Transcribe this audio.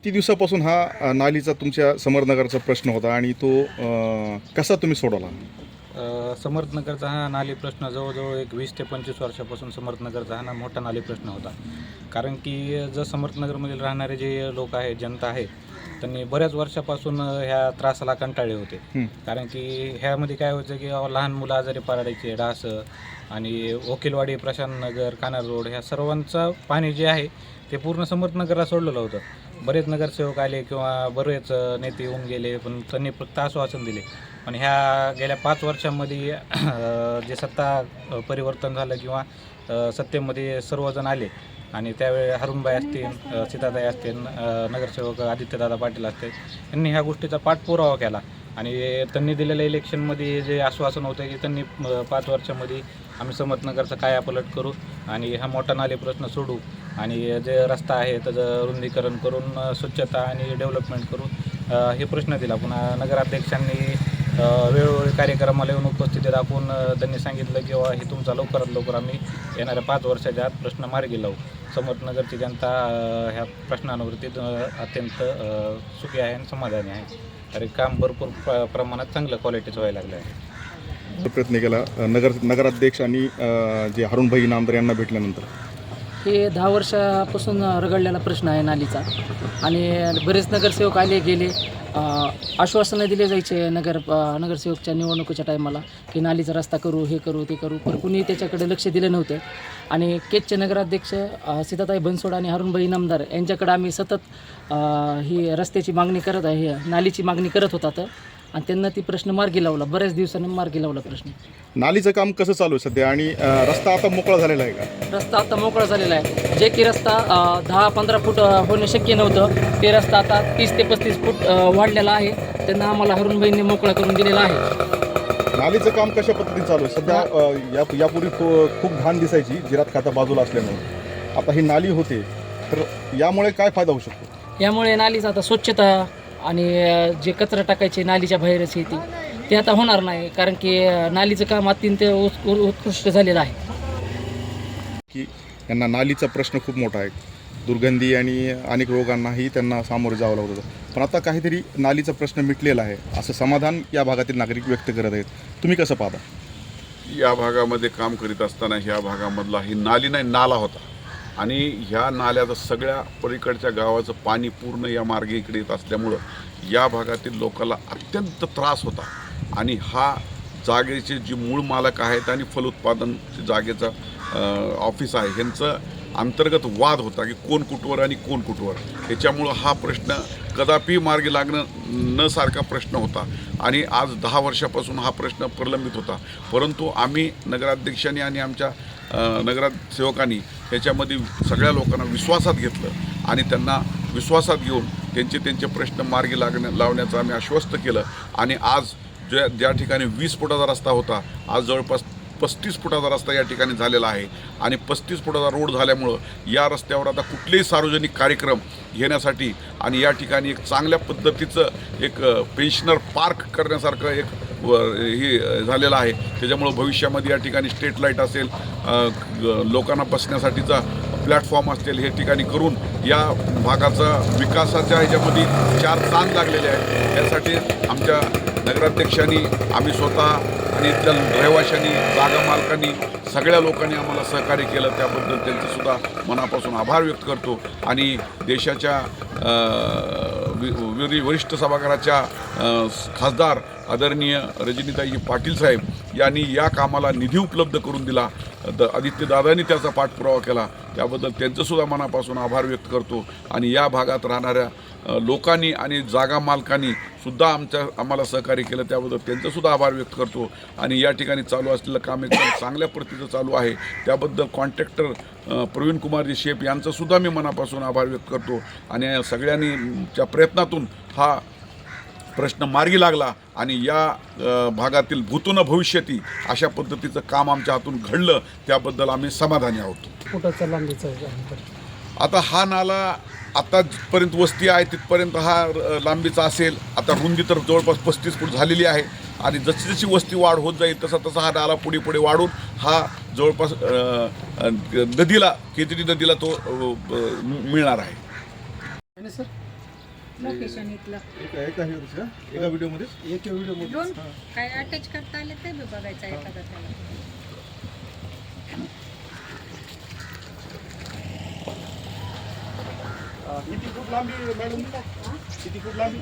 किती दिवसापासून हा नालीचा तुमच्या समरनगरचा प्रश्न होता आणि तो कसा तुम्ही सोडवला? समर्थनगरचा हा नाली प्रश्न जवळजवळ एक 20 ते 25 वर्षापासून समर्थनगरचा हा मोठा नाली प्रश्न होता. कारण की जर समर्थनगरमधील राहणारे जे लोक आहेत, जनता आहे, त्यांनी बऱ्याच वर्षापासून ह्या त्रासाला कंटाळले होते. कारण की ह्यामध्ये काय व्हायचं की लहान मुलं आजारी पडायचे, डास आणि वकीलवाडी, प्रशांत नगर, कानार रोड ह्या सर्वांचं पाणी जे आहे ते पूर्ण समर्थनगरला सोडलेलं होतं. बरेच नगरसेवक आले किंवा बरेच नेते येऊन गेले, पण त्यांनी फक्त आश्वासन दिले. पण ह्या गेल्या 5 वर्षांमध्ये जे सत्ता परिवर्तन झालं किंवा सत्तेमध्ये सर्वजण आले आणि त्यावेळी हरुणबाई असतील, सीताताई असतील, नगरसेवक आदित्यदादा पाटील असतील, यांनी ह्या गोष्टीचा पाठपुरावा केला आणि त्यांनी दिलेल्या इलेक्शनमध्ये जे आश्वासन होतं की त्यांनी 5 वर्षामध्ये आम्ही समर्थनगरचा कायापालट करू आणि हा मोठा नाली प्रश्न सोडू आणि जे रस्ता आहे त्याचं रुंदीकरण करून स्वच्छता आणि डेव्हलपमेंट करू हे प्रश्न दिला. पुन्हा नगराध्यक्षांनी वेळोवेळी कार्यक्रमाला येऊन उपस्थिती दाखवून त्यांनी सांगितलं की हे तुमचा लवकरात लवकर आम्ही येणाऱ्या 5 वर्षाच्या आत प्रश्न मार्गी लावू. समर्थनगरची जनता ह्या प्रश्नांवरती अत्यंत सुखी आहे आणि समाधानी आहे. तर काम भरपूर प्रमाणात चांगलं क्वालिटीचं व्हायला लागलं आहे. प्रयत्न केला नगराध्यक्ष आणि जे हरुणभाई नामदार यांना भेटल्यानंतर हे 10 वर्षापासून रगडलेला प्रश्न आहे नालीचा आणि बरेच नगरसेवक आले गेले, आश्वासनं दिले जायचे नगरसेवकच्या निवडणुकीच्या टायमाला की नालीचा रस्ता करू, हे करू, ते करू, पण कुणी त्याच्याकडे लक्ष दिलं नव्हतं. आणि केजचे नगराध्यक्ष सीताताई बनसोड आणि हरुणभाई नामदार यांच्याकडे आम्ही सतत ही रस्त्याची मागणी करत आहे, नालीची मागणी करत होतात आणि त्यांना ती प्रश्न मार्गी लावला, बऱ्याच दिवसांनी मार्गी लावला प्रश्न. नालीचं काम कसं चालू आहे सध्या आणि रस्ता आता मोकळा झालेला आहे का? रस्ता आता मोकळा झालेला आहे. जे की रस्ता 10-15 फूट होणे शक्य नव्हतं, ते रस्ता आता 30 ते 35 फूट वाढलेला आहे. त्यांना आम्हाला हरुणभाईंनी मोकळा करून दिलेला आहे. नालीचं काम कशा पद्धतीने चालू आहे सध्या? यापूर्वी खूप घाण दिसायची जिरात खाता बाजूला असल्यामुळे, आता ही नाली होते, तर यामुळे काय फायदा होऊ शकतो? यामुळे नालीचा आता स्वच्छता आणि जे कचरा टाकायचे नालीच्या बाहेरच येते ते आता होणार नाही, कारण की नालीचं काम अत्यंत उत्कृष्ट झालेलं आहे. की यांना नालीचा प्रश्न खूप मोठा आहे, दुर्गंधी आणि अनेक रोगांनाही त्यांना सामोरे जावं लागत होतं, पण आता काहीतरी नालीचा प्रश्न मिटलेला आहे असं समाधान या भागातील नागरिक व्यक्त करत आहेत. तुम्ही कसं पाहता? या भागामध्ये काम करीत असताना ह्या भागामधला ही नाली नाही, नाला होता आणि ह्या नाल्याचं सगळ्या पलीकडच्या गावाचं पाणी पूर्ण या मार्गे इकडे येत असल्यामुळं या भागातील लोकांना अत्यंत त्रास होता. आणि हा जागेचे जी मूळ मालक आहेत आणि फलोत्पादन जागेचा ऑफिस आहे ह्यांचं अंतर्गत वाद होता की कोण कुठवर आणि कोण कुठवर, ह्याच्यामुळं हा प्रश्न कदापि मार्गी लागणं न सारखा प्रश्न होता आणि आज 10 वर्षापासून हा प्रश्न प्रलंबित होता. परंतु आम्ही नगराध्यक्षांनी आणि आमच्या नगरसेवकांनी ह्याच्यामध्ये सगळ्या लोकांना विश्वासात घेतलं आणि त्यांना विश्वासात घेऊन त्यांचे प्रश्न मार्गी लावण्याचं आम्ही आश्वस्त केलं. आणि आज ज्या ठिकाणी 20 फुटाचा रस्ता होता, आज जवळपास 35 फुटाचा रस्ता या ठिकाणी झालेला आहे आणि 35 फुटाचा रोड झाल्यामुळं या रस्त्यावर आता कुठलेही सार्वजनिक कार्यक्रम घेण्यासाठी आणि या ठिकाणी एक चांगल्या पद्धतीचं एक पेन्शनर पार्क करण्यासारखं एक हे झालेलं आहे. त्याच्यामुळं भविष्यामध्ये या ठिकाणी स्ट्रीट लाईट असेल, लोकांना बसण्यासाठीचा प्लॅटफॉर्म असतील, हे ठिकाणी करून या भागाचा विकासाच्या ह्याच्यामध्ये 4 चांद लागलेले आहेत. यासाठी आमच्या नगराध्यक्षांनी, आम्ही स्वतः आणि इथल्या रहिवाशांनी, जागा मालकांनी, सगळ्या लोकांनी आम्हाला सहकार्य केलं, त्याबद्दल त्यांचंसुद्धा मनापासून आभार व्यक्त करतो. आणि देशाच्या वरिष्ठ सभागृहाच्या खासदार आदरणीय रजनीताई पाटील साहेब यांनी या कामाला निधी उपलब्ध करून दिला, आदित्यदादांनी त्याचा पाठपुरावा केला, त्याबद्दल त्यांचंसुद्धा मनापासून आभार व्यक्त करतो. आणि या भागात राहणाऱ्या लोकांनी आणि जागा मालकांनी सुद्धा आम्हाला सहकार्य केलं, त्याबद्दल त्यांचंसुद्धा आभार व्यक्त करतो. आणि या ठिकाणी चालू असलेलं काम एकदम चांगल्या प्रतीचं चालू आहे, त्याबद्दल कॉन्ट्रॅक्टर प्रवीण कुमारजी शेप यांचंसुद्धा मी मनापासून आभार व्यक्त करतो. आणि सगळ्यांनीच्या प्रयत्नातून हा प्रश्न मार्गी लागला आणि या भागातील भूतो न भविष्यती अशा पद्धतीचं काम आमच्या हातून घडलं, त्याबद्दल आम्ही समाधानी आहोत. आता हा नाला आतापर्यंत वस्ती आहे तिथपर्यंत हा लांबीचा असेल, आता रुंदी तर जवळपास 35 फूट झालेली आहे आणि जशी जशी वस्ती वाढ होत जाईल तसा तसा हा नाला पुढे पुढे वाढून हा जवळपास नदीला, केजडी नदीला तो मिळणार आहे. लोकेशन इथलं एका व्हिडिओमध्ये दोन काय अटॅच करता आले ते बी बघायचं एखादा त्याला. किती फूट लांबी मॅडम, किती फूट लांबी?